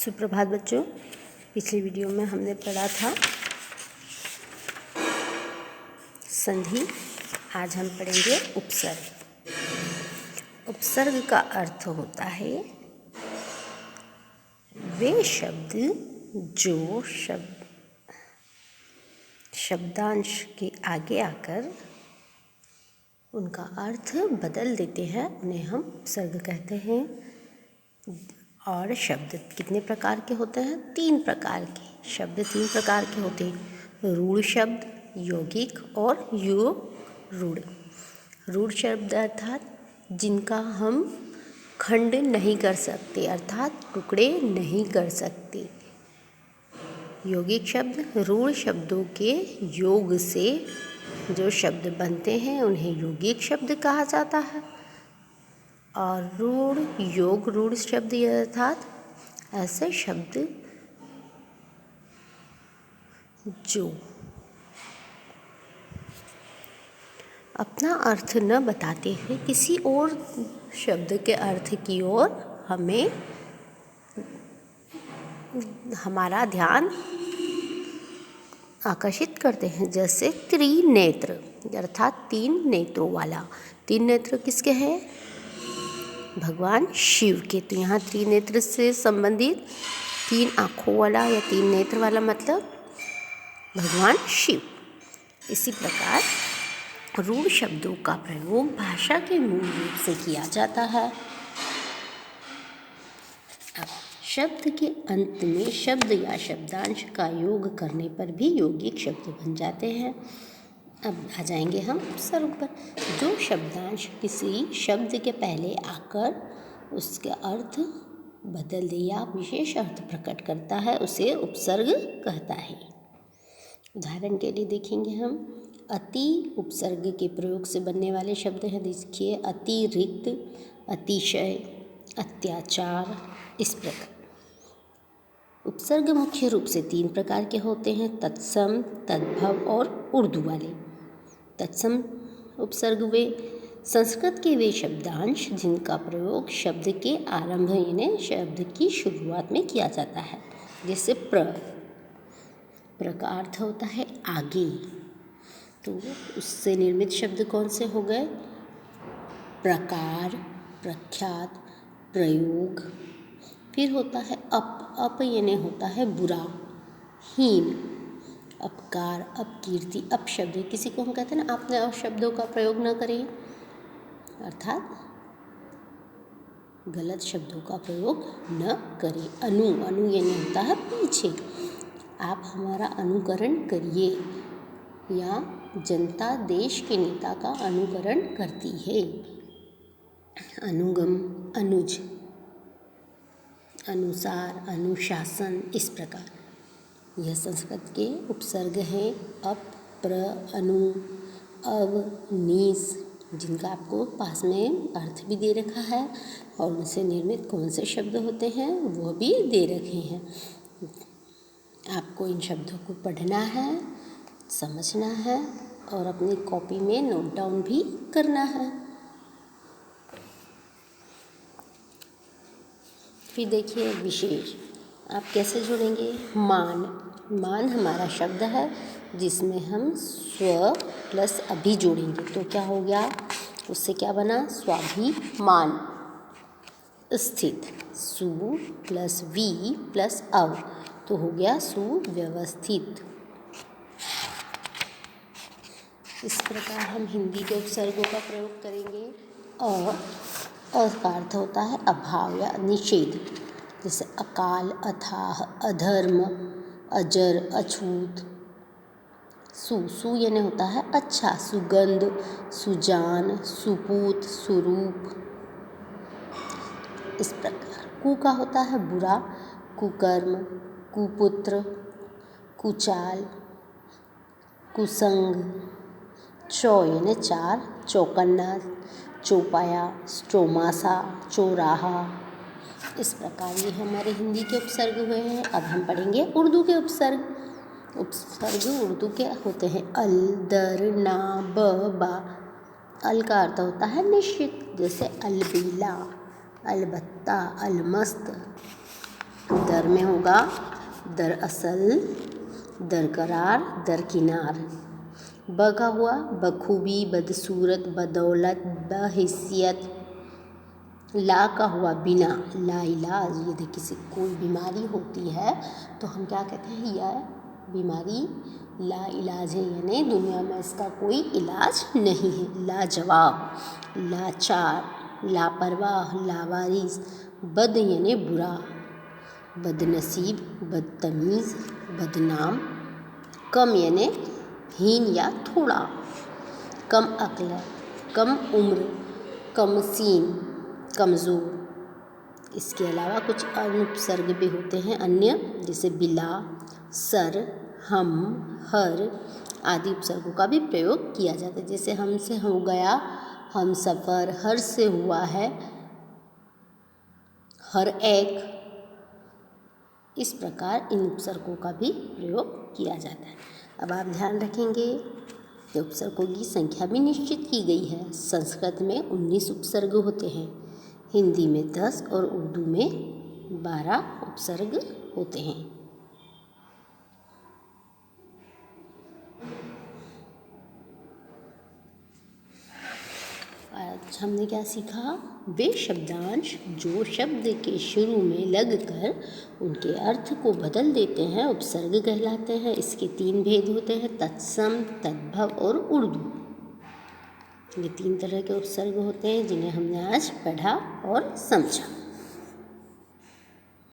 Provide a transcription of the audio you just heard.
सुप्रभात बच्चों। पिछली वीडियो में हमने पढ़ा था संधि। आज हम पढ़ेंगे उपसर्ग। उपसर्ग का अर्थ होता है वे शब्द जो शब्दांश के आगे आकर उनका अर्थ बदल देते हैं, उन्हें हम उपसर्ग कहते हैं। और शब्द कितने प्रकार के होते हैं? 3 प्रकार के शब्द 3 प्रकार के होते हैं। रूढ़ शब्द, यौगिक और रूढ़। रूढ़ शब्द अर्थात जिनका हम खंड नहीं कर सकते, अर्थात टुकड़े नहीं कर सकते। यौगिक शब्द रूढ़ शब्दों के योग से जो शब्द बनते हैं उन्हें यौगिक शब्द कहा जाता है। और रूढ़ शब्द अर्थात ऐसे शब्द जो अपना अर्थ न बताते हुए किसी और शब्द के अर्थ की ओर हमारा ध्यान आकर्षित करते हैं। जैसे त्रिनेत्र अर्थात 3 नेत्रों वाला। 3 नेत्र किसके हैं? भगवान शिव के। तो यहाँ त्रिनेत्र से संबंधित 3 आँखों वाला या 3 नेत्र वाला मतलब भगवान शिव। इसी प्रकार रूढ़ शब्दों का प्रयोग भाषा के मूल रूप से किया जाता है। अब शब्द के अंत में शब्द या शब्दांश का योग करने पर भी यौगिक शब्द बन जाते हैं। अब आ जाएंगे हम उपसर्ग पर। जो शब्दांश किसी शब्द के पहले आकर उसका अर्थ बदल दे या विशेष अर्थ प्रकट करता है उसे उपसर्ग कहता है। उदाहरण के लिए देखेंगे हम अति उपसर्ग के प्रयोग से बनने वाले शब्द हैं। देखिए अतिरिक्त, अतिशय, अत्याचार। इस प्रकार उपसर्ग मुख्य रूप से 3 प्रकार के होते हैं, तत्सम, तद्भव और उर्दू वाले। तत्सम उपसर्ग वे संस्कृत के वे शब्दांश जिनका प्रयोग शब्द के आरंभ यानी शब्द की शुरुआत में किया जाता है। जैसे प्र का अर्थ होता है आगे, तो उससे निर्मित शब्द कौन से हो गए? प्रकार, प्रख्यात, प्रयोग। फिर होता है अप यानी होता है बुरा, हीन, अपकार, अपकीर्ति। अपशब्द किसी को हम कहते हैं ना, आपने अपशब्दों का प्रयोग न करें, अर्थात गलत शब्दों का प्रयोग न करें। अनु यानी होता है पीछे, आप हमारा अनुकरण करिए, या जनता देश के नेता का अनुकरण करती है। अनुगम, अनुज, अनुसार, अनुशासन। इस प्रकार यह संस्कृत के उपसर्ग हैं। अप, प्र, अनु, अव, नीस, जिनका आपको पास में अर्थ भी दे रखा है और उनसे निर्मित कौन से शब्द होते हैं वो भी दे रखे हैं। आपको इन शब्दों को पढ़ना है, समझना है और अपनी कॉपी में नोट डाउन भी करना है। फिर देखिए विशेष, आप कैसे जोड़ेंगे? मान हमारा शब्द है जिसमें हम स्व प्लस अभि जोड़ेंगे, तो क्या हो गया? उससे क्या बना? स्वाभिमान। स्थित, सु प्लस वी प्लस अव, तो हो गया सुव्यवस्थित। इस प्रकार हम हिंदी के उपसर्गों का प्रयोग करेंगे। और का अर्थ होता है अभाव या निषेध, जैसे अकाल, अथाह, अधर्म, अजर, अछूत। सु यानी होता है अच्छा, सुगंध, सुजान, सुपूत, सुरूप। इस प्रकार कु का होता है बुरा, कुकर्म, कुपुत्र, कुचाल, कुसंग। चौ यानी 4, चौकन्ना, चौपाया, चौमासा, चौराहा। इस प्रकार ये हमारे हिंदी के उपसर्ग हुए हैं। अब हम पढ़ेंगे उर्दू के उपसर्ग। उर्दू के होते हैं अल, दर, ना, ब, बा। अल का अर्थ होता है निश्चित, जैसे अलबेला, अलबत्ता, अलमस्त। दर में होगा दरअसल, दरकरार, दरकिनार। ब का हुआ बखूबी, बदसूरत, बदौलत, बहैसियत। ला का हुआ बिना, लाइलाज। यदि किसी कोई बीमारी होती है तो हम क्या कहते हैं, यह बीमारी लाइलाज है, यानी दुनिया में इसका कोई इलाज नहीं है। लाजवाब, लाचार, लापरवाह, लावारिस। बद यानी बुरा, बदनसीब, बदतमीज़, बदनाम। कम यानी हीन या थोड़ा, कम अक्ल, कम उम्र, कमसीन, कमज़ोर। इसके अलावा कुछ अन्य उपसर्ग भी होते हैं अन्य, जैसे बिला, सर, हम, हर आदि उपसर्गों का भी प्रयोग किया जाता है। जैसे हमसे हो गया हम सफ़र, हर से हुआ है हर एक। इस प्रकार इन उपसर्गों का भी प्रयोग किया जाता है। अब आप ध्यान रखेंगे कि उपसर्गों की संख्या भी निश्चित की गई है। संस्कृत में 19 उपसर्ग होते हैं, हिंदी में 10 और उर्दू में 12 उपसर्ग होते हैं। आज हमने क्या सीखा? वे शब्दांश जो शब्द के शुरू में लगकर उनके अर्थ को बदल देते हैं उपसर्ग कहलाते हैं। इसके 3 भेद होते हैं, तत्सम, तद्भव और उर्दू। ये 3 तरह के उपसर्ग होते हैं जिन्हें हमने आज पढ़ा और समझा।